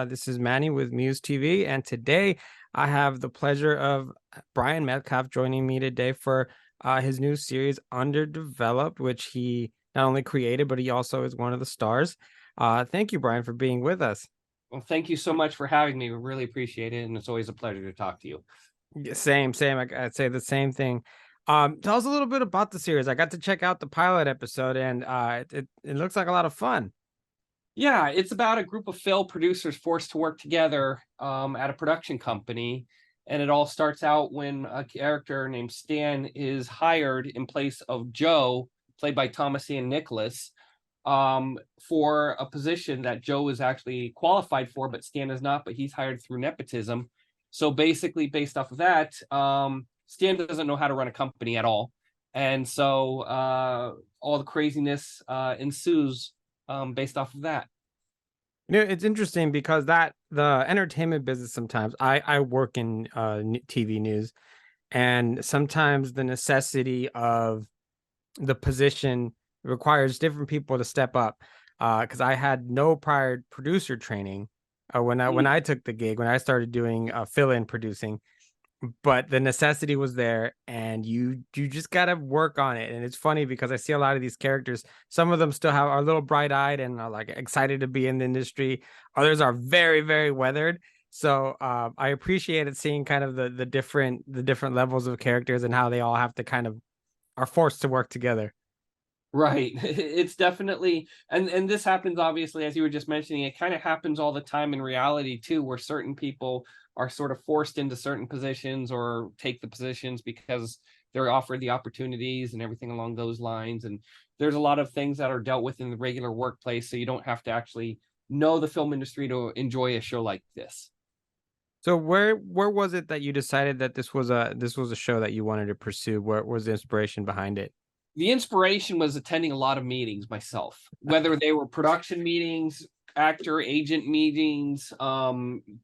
This is Manny with Muse TV, and today I have the pleasure of Brian Metcalf joining me today for his new series, Underdeveloped, which he not only created, but he also is one of the stars. Thank you, Brian, for being with us. Well, thank you so much for having me. We really appreciate it, and it's always a pleasure to talk to you. Yeah, same. I'd say the same thing. Tell us a little bit about the series. I got to check out the pilot episode, and it looks like a lot of fun. Yeah, it's about a group of film producers forced to work together at a production company, and it all starts out when a character named Stan is hired in place of Joe, played by Thomas Ian Nicholas, for a position that Joe is actually qualified for, but Stan is not. But he's hired through nepotism. So basically, based off of that, Stan doesn't know how to run a company at all, and so all the craziness ensues based off of that. It's interesting because that the entertainment business sometimes I work in TV news, and sometimes the necessity of the position requires different people to step up. Because I had no prior producer training when I took the gig when I started doing fill-in producing, but the necessity was there, and you just got to work on it. And it's funny because I see a lot of these characters, some of them still are a little bright-eyed and are like excited to be in the industry, others are very weathered. So I appreciated seeing kind of the different levels of characters and how they all have to kind of are forced to work together. Right. It's definitely, and this happens obviously, as you were just mentioning, it kind of happens all the time in reality too, where certain people are sort of forced into certain positions or take the positions because they're offered the opportunities and everything along those lines. And there's a lot of things that are dealt with in the regular workplace, so you don't have to actually know the film industry to enjoy a show like this. So where was it that you decided that this was a show that you wanted to pursue? Where was the inspiration behind it? The inspiration was attending a lot of meetings myself, whether they were production meetings, actor agent meetings,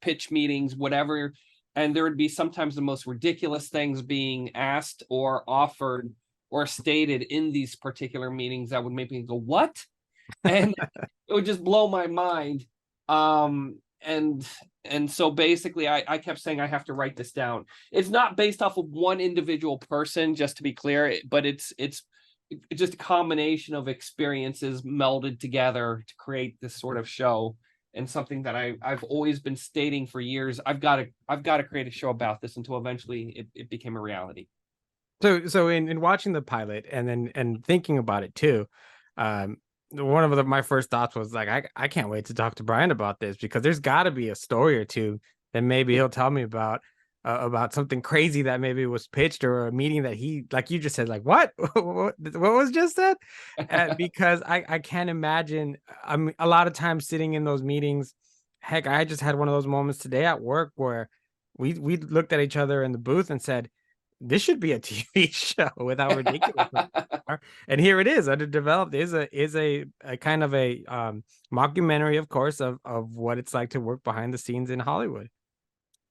pitch meetings, whatever. And there would be sometimes the most ridiculous things being asked or offered or stated in these particular meetings that would make me go, what? And it would just blow my mind. And so basically I kept saying I have to write this down. It's not based off of one individual person, just to be clear, but it's just a combination of experiences melded together to create this sort of show, and something that I've always been stating for years. I've got to create a show about this until eventually it became a reality. So in watching the pilot and then and thinking about it too, um, one of my first thoughts was like, I can't wait to talk to Brian about this because there's got to be a story or two that maybe he'll tell me about something crazy that maybe was pitched or a meeting that he, like you just said, like what what was just said, because I can't imagine. I mean, a lot of times sitting in those meetings, heck, I just had one of those moments today at work where we looked at each other in the booth and said, this should be a TV show with how ridiculous we are. And here it is. Underdeveloped is a kind of a mockumentary, of course, of what it's like to work behind the scenes in Hollywood.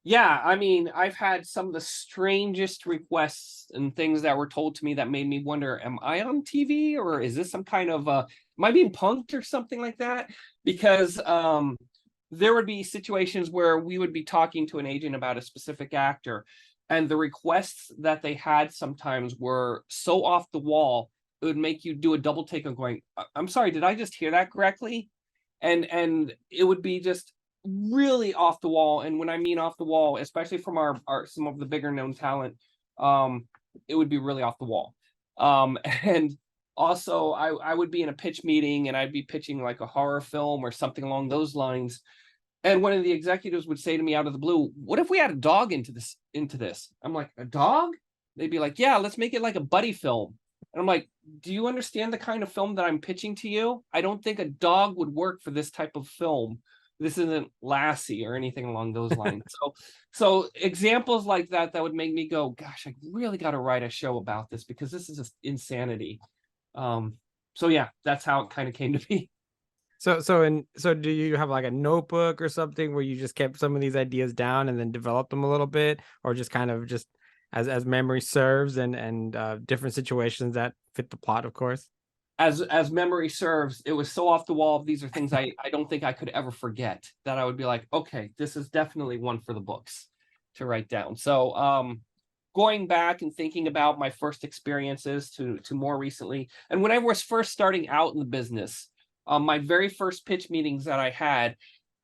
Yeah, I mean, I've had some of the strangest requests and things that were told to me that made me wonder, am I on TV or is this some kind of am I being punked or something like that? Because there would be situations where we would be talking to an agent about a specific actor, and the requests that they had sometimes were so off the wall, it would make you do a double take of going, I'm sorry, did I just hear that correctly? And it would be just really off the wall. And when I mean off the wall, especially from our some of the bigger known talent, it would be really off the wall. And also I would be in a pitch meeting and I'd be pitching like a horror film or something along those lines. And one of the executives would say to me out of the blue, what if we had a dog into this? I'm like, a dog? They'd be like, yeah, let's make it like a buddy film. And I'm like, do you understand the kind of film that I'm pitching to you? I don't think a dog would work for this type of film. This isn't Lassie or anything along those lines. So examples like that would make me go, gosh, I really got to write a show about this because this is just insanity. So yeah, that's how it kind of came to be. So do you have like a notebook or something where you just kept some of these ideas down and then developed them a little bit, or just kind of just as memory serves and different situations that fit the plot, of course? as memory serves, it was so off the wall. These are things I don't think I could ever forget, that I would be like, okay, this is definitely one for the books to write down. So going back and thinking about my first experiences to more recently, and when I was first starting out in the business, my very first pitch meetings that I had,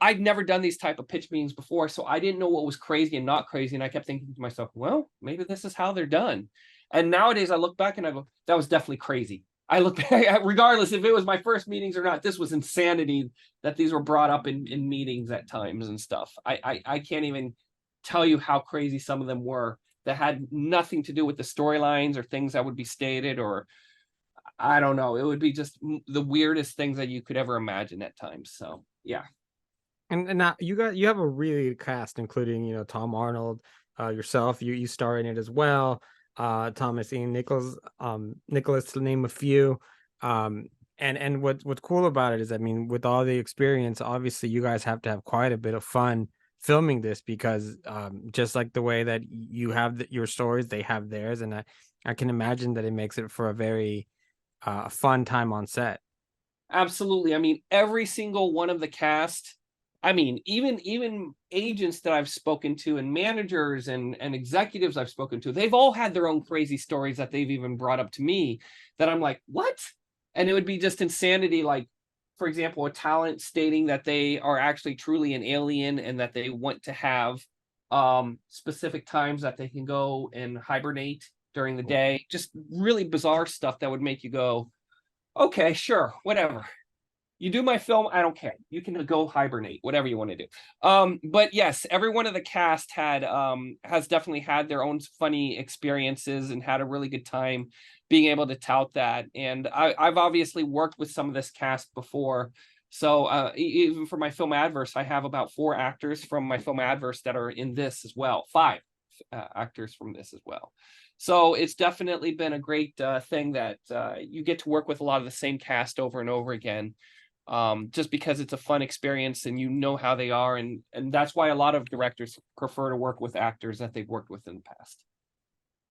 I'd never done these type of pitch meetings before, so I didn't know what was crazy and not crazy. And I kept thinking to myself, well, maybe this is how they're done. And nowadays I look back and I go, that was definitely crazy. I look back, regardless if it was my first meetings or not, this was insanity that these were brought up in meetings at times and stuff. I can't even tell you how crazy some of them were, that had nothing to do with the storylines or things that would be stated, or I don't know. It would be just the weirdest things that you could ever imagine at times. So yeah. And now you have a really good cast, including Tom Arnold, yourself. You star in it as well. Thomas Ian Nicholas, to name a few. And what's cool about it is, I mean, with all the experience, obviously you guys have to have quite a bit of fun filming this, because just like the way that you have your stories, they have theirs, and I can imagine that it makes it for a very fun time on set. Absolutely. I mean, every single one of the cast, I mean, even agents that I've spoken to and managers and executives I've spoken to, they've all had their own crazy stories that they've even brought up to me, that I'm like, what? And it would be just insanity. Like, for example, a talent stating that they are actually truly an alien and that they want to have specific times that they can go and hibernate during the day. Just really bizarre stuff that would make you go, okay, sure, whatever. You do my film, I don't care. You can go hibernate, whatever you want to do. But yes, every one of the cast had has definitely had their own funny experiences and had a really good time being able to tout that. And I've obviously worked with some of this cast before. So even for my film adverse, I have about 4 actors from my film adverse that are in this as well. 5 actors from this as well. So it's definitely been a great thing that you get to work with a lot of the same cast over and over again, just because it's a fun experience and you know how they are. And that's why a lot of directors prefer to work with actors that they've worked with in the past.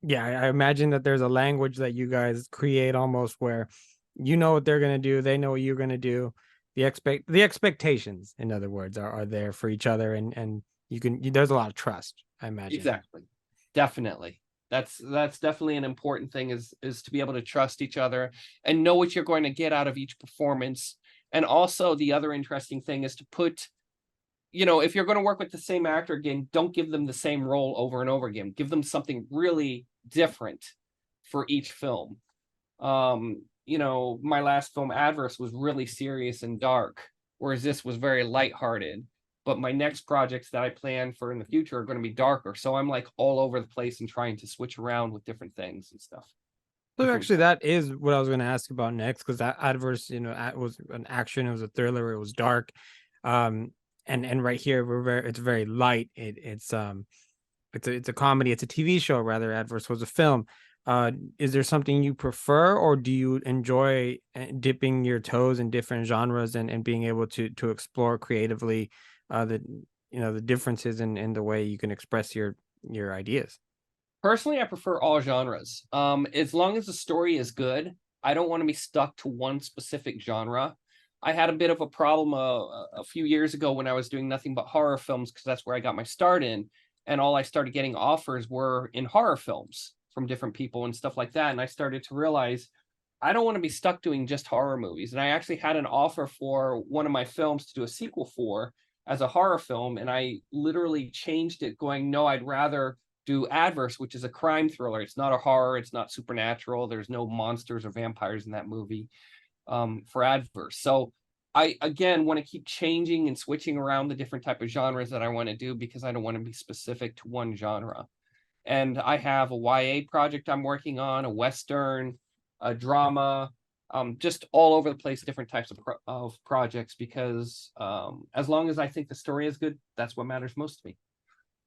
Yeah, I imagine that there's a language that you guys create, almost where you know what they're gonna do, they know what you're gonna do. The expectations, in other words, are there for each other, and there's a lot of trust, I imagine. Exactly. Definitely. That's definitely an important thing, is to be able to trust each other and know what you're going to get out of each performance. And also the other interesting thing is to put, if you're going to work with the same actor again, don't give them the same role over and over again. Give them something really different for each film. My last film, Adverse, was really serious and dark, whereas this was very lighthearted. But my next projects that I plan for in the future are going to be darker. So I'm like all over the place and trying to switch around with different things and stuff. So actually, that is what I was going to ask about next, because that adverse, was an action, it was a thriller, it was dark, and right here it's very light. It's a comedy, it's a TV show rather. Adverse was a film. Is there something you prefer, or do you enjoy dipping your toes in different genres and being able to explore creatively the differences in the way you can express your ideas? Personally, I prefer all genres. As long as the story is good, I don't want to be stuck to one specific genre. I had a bit of a problem a few years ago when I was doing nothing but horror films, because that's where I got my start in. And all I started getting offers were in horror films from different people and stuff like that. And I started to realize I don't want to be stuck doing just horror movies. And I actually had an offer for one of my films to do a sequel for as a horror film. And I literally changed it, going, no, I'd rather do Adverse, which is a crime thriller. It's not a horror. It's not supernatural. There's no monsters or vampires in that movie, for Adverse. So I, again, want to keep changing and switching around the different type of genres that I want to do, because I don't want to be specific to one genre. And I have a YA project I'm working on, a Western, a drama, just all over the place, different types of projects, because as long as I think the story is good, that's what matters most to me.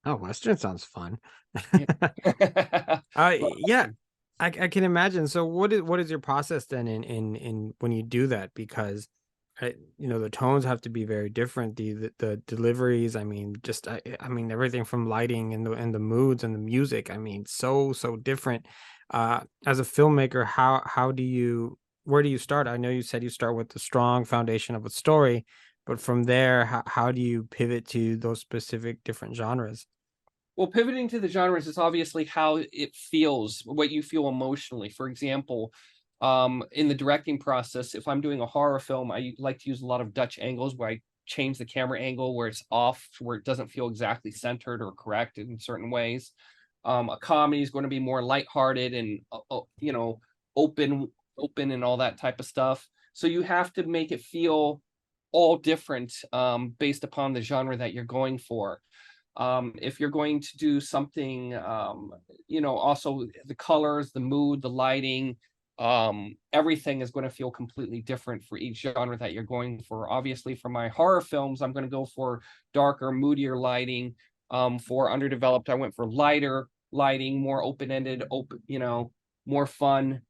Oh, Western sounds fun. Yeah. Yeah, I can imagine. So what is your process then in when you do that? Because the tones have to be very different. The deliveries, I mean, just I mean everything from lighting and the moods and the music. I mean, so different. As a filmmaker, how do you where do you start? I know you said you start with the strong foundation of a story, but from there, how do you pivot to those specific different genres? Well, pivoting to the genres is obviously how it feels, what you feel emotionally. For example, in the directing process, if I'm doing a horror film, I like to use a lot of Dutch angles where I change the camera angle where it's off, where it doesn't feel exactly centered or correct in certain ways. A comedy is going to be more lighthearted and open, open, and all that type of stuff. So you have to make it feel all different based upon the genre that you're going for. If you're going to do something, also the colors, the mood, the lighting, everything is going to feel completely different for each genre that you're going for. Obviously, for my horror films, I'm going to go for darker, moodier lighting. For Underdeveloped, I went for lighter lighting, more open-ended, more fun,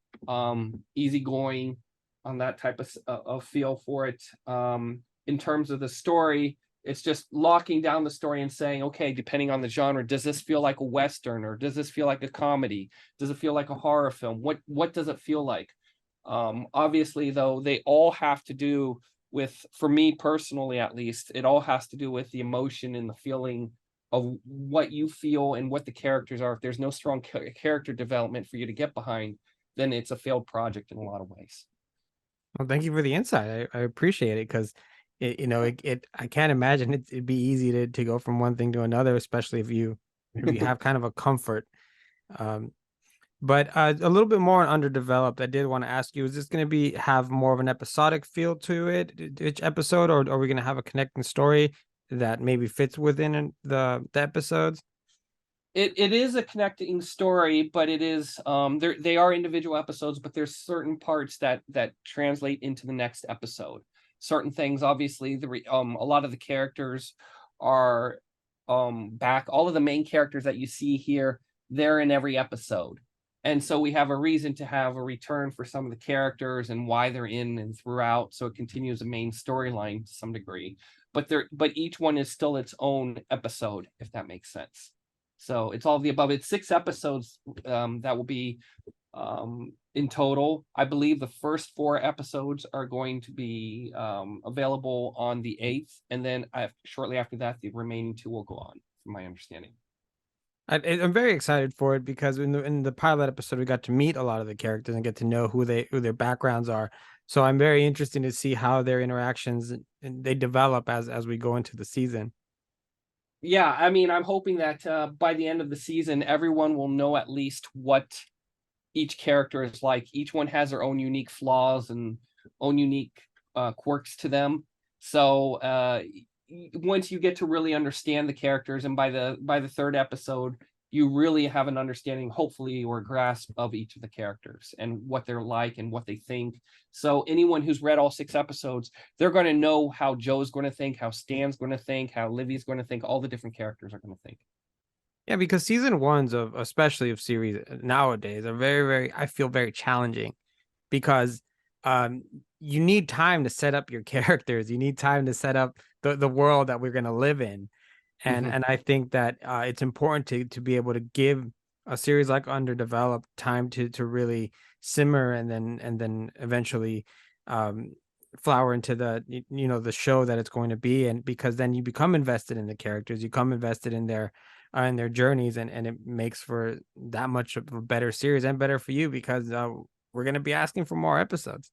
easygoing on that type of feel for it. In terms of the story, it's just locking down the story and saying, okay, depending on the genre, does this feel like a Western, or does this feel like a comedy? Does it feel like a horror film? What does it feel like? Obviously, though, they all have to do with, for me personally at least, it all has to do with the emotion and the feeling of what you feel and what the characters are. If there's no strong character development for you to get behind, then it's a failed project in a lot of ways. Well, thank you for the insight. I appreciate it because I can't imagine it'd be easy to go from one thing to another, especially if you have kind of a comfort. Um, but a little bit more on Underdeveloped. I did want to ask you: is this going to be have more of an episodic feel to it, each episode, or are we going to have a connecting story that maybe fits within the episodes? It is a connecting story, but it is they are individual episodes, but there's certain parts that translate into the next episode. Certain things, obviously, a lot of the characters are back. All of the main characters that you see here, they're in every episode. And so we have a reason to have a return for some of the characters and why they're in and throughout. So it continues a main storyline to some degree. But each one is still its own episode, if that makes sense. So it's all of the above. It's 6 episodes that will be in total. I believe the first 4 episodes are going to be available on the 8th, and then shortly after that, the remaining 2 will go on, from my understanding. I'm very excited for it because in the pilot episode we got to meet a lot of the characters and get to know who their backgrounds are. So I'm very interested to see how their interactions and they develop as we go into the season. Yeah, I mean, I'm hoping that by the end of the season, everyone will know at least what each character is like. Each one has their own unique flaws and own unique quirks to them. So once you get to really understand the characters, and by the 3rd episode, you really have an understanding, hopefully, or grasp of each of the characters and what they're like and what they think. So anyone who's read all 6 episodes, they're going to know how Joe's going to think, how Stan's going to think, how Livy's going to think, all the different characters are going to think. Yeah, because season ones of especially of series nowadays are very, very, I feel very challenging because um you need time to set up your characters. You need time to set up the world that we're gonna live in. Mhm. And I think that it's important to be able to give a series like Underdeveloped time to really simmer and then eventually um flower into the show that it's going to be, and because then you become invested in the characters, you become invested in their journeys, and it makes for that much of a better series and better for you because we're going to be asking for more episodes.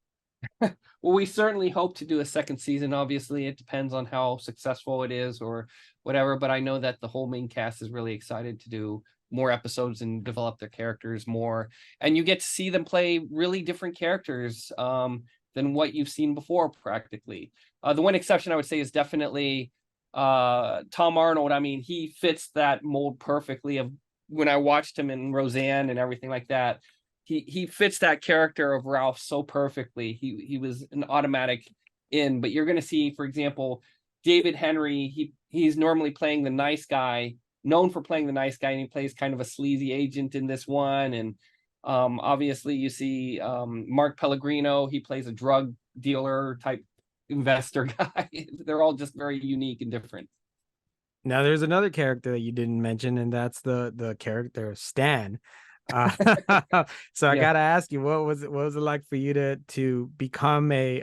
Well, we certainly hope to do a second season. Obviously, it depends on how successful it is or whatever. But I know that the whole main cast is really excited to do more episodes and develop their characters more. And you get to see them play really different characters than what you've seen before, practically. The one exception I would say is definitely Tom Arnold. I mean, he fits that mold perfectly of when I watched him in Roseanne and everything like that. He fits that character of Ralph so perfectly. He was an automatic in. But you're going to see, for example, David Henrie. He's normally playing the nice guy, known for playing the nice guy, and he plays kind of a sleazy agent in this one. And obviously, you see Mark Pellegrino. He plays a drug dealer type investor guy. They're all just very unique and different. Now, there's another character that you didn't mention, and that's the character Stan. Uh, so I Yeah. gotta ask you, what was it like for you to become a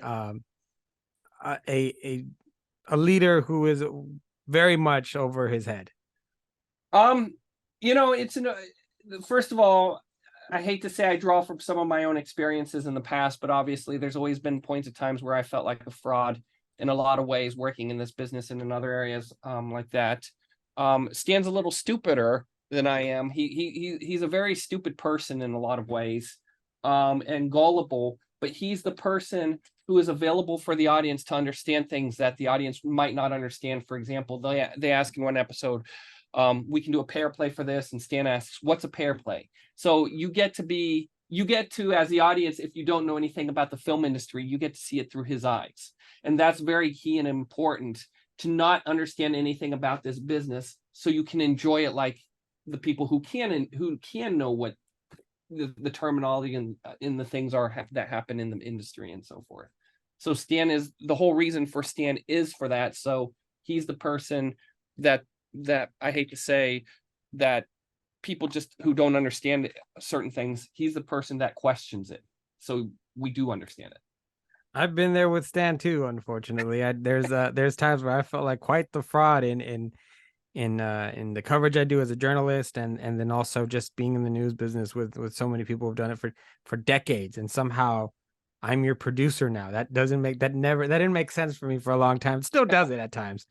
a a leader who is very much over his head? Um, it's first of all, I hate to say I draw from some of my own experiences in the past, but obviously there's always been points of times where I felt like a fraud in a lot of ways working in this business and in other areas like that. Stan's a little stupider than I am. He's a very stupid person in a lot of ways, and gullible, but he's the person who is available for the audience to understand things that the audience might not understand. For example, they ask in one episode, we can do a pair play for this, and Stan asks, what's a pair play? So you get to, as the audience, if you don't know anything about the film industry, you get to see it through his eyes. And that's very key and important, to not understand anything about this business so you can enjoy it like the people who can know what the terminology and in the things are that happen in the industry and so forth. So Stan is the whole reason for Stan is for that. So he's the person that I hate to say that people just who don't understand certain things, he's the person that questions it. So we do understand it. I've been there with Stan too, unfortunately. There's times where I felt like quite the fraud in the coverage I do as a journalist, and then also just being in the news business with so many people who've done it for decades, and somehow I'm your producer now. That didn't make sense for me for a long time. It still doesn't at times.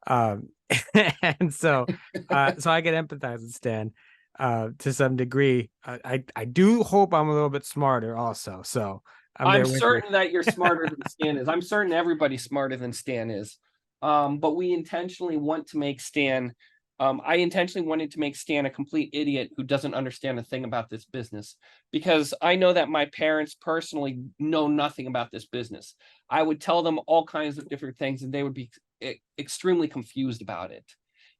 Um and so I can empathize with Stan to some degree. I do hope I'm a little bit smarter also. So I'm I'm there with you. certain that you're smarter than Stan is. I'm certain everybody's smarter than Stan is. But we intentionally want to make Stan. I intentionally wanted to make Stan a complete idiot who doesn't understand a thing about this business, because I know that my parents personally know nothing about this business. I would tell them all kinds of different things, and they would be extremely confused about it.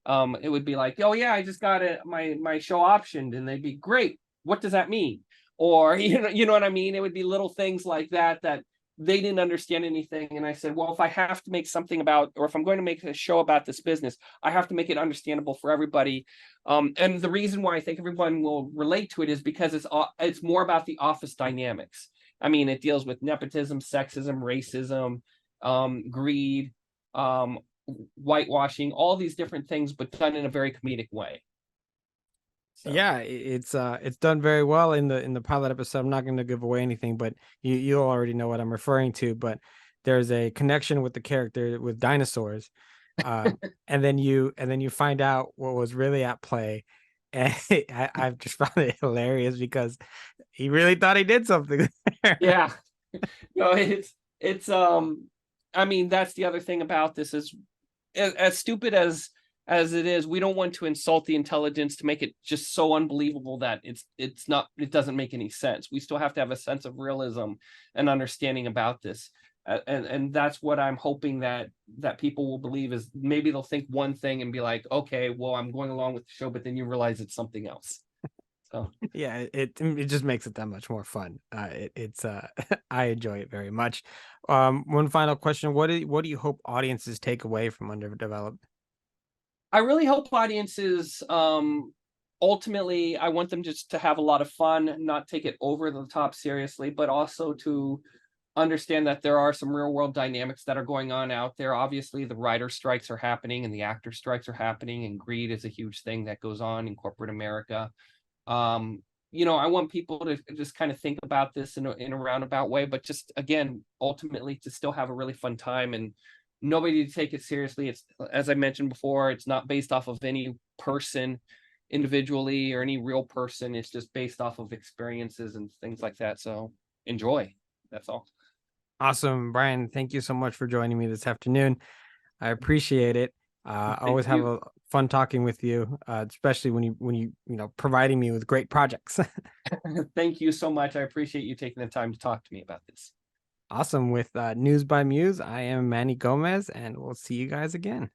It would be like, "Oh yeah, I just got my show optioned," and they'd be, "Great, what does that mean?" Or you know what I mean? It would be little things like that they didn't understand anything. And I said, well, if I have to make something about, or if I'm going to make a show about this business, I have to make it understandable for everybody. And the reason why I think everyone will relate to it is because it's more about the office dynamics. I mean, it deals with nepotism, sexism, racism, greed, whitewashing, all these different things, but done in a very comedic way. So. Yeah, it's done very well in the pilot episode. I'm not going to give away anything, but you already know what I'm referring to. But there's a connection with the character with dinosaurs, uh, and then you find out what was really at play, and I've just found it hilarious because he really thought he did something. Yeah. No, it's I mean, that's the other thing about this is, as stupid as it is, we don't want to insult the intelligence to make it just so unbelievable that it doesn't make any sense. We still have to have a sense of realism and understanding about this. And that's what I'm hoping that people will believe, is maybe they'll think one thing and be like, okay, well, I'm going along with the show, but then you realize it's something else. So Yeah, it just makes it that much more fun. It's I enjoy it very much. One final question: what do you hope audiences take away from Underdeveloped? I really hope audiences, ultimately, I want them just to have a lot of fun, not take it over the top seriously, but also to understand that there are some real world dynamics that are going on out there. Obviously, the writer strikes are happening and the actor strikes are happening, and greed is a huge thing that goes on in corporate America. I want people to just kind of think about this in a roundabout way, but just again, ultimately to still have a really fun time, and nobody to take it seriously. It's, as I mentioned before, it's not based off of any person individually or any real person. It's just based off of experiences and things like that. So enjoy. That's all. Awesome, Brian. Thank you so much for joining me this afternoon. I appreciate it. I Thank always have you. a fun talking with you, especially when providing me with great projects. Thank you so much. I appreciate you taking the time to talk to me about this. Awesome. With News by Muse, I am Manny Gomez, and we'll see you guys again.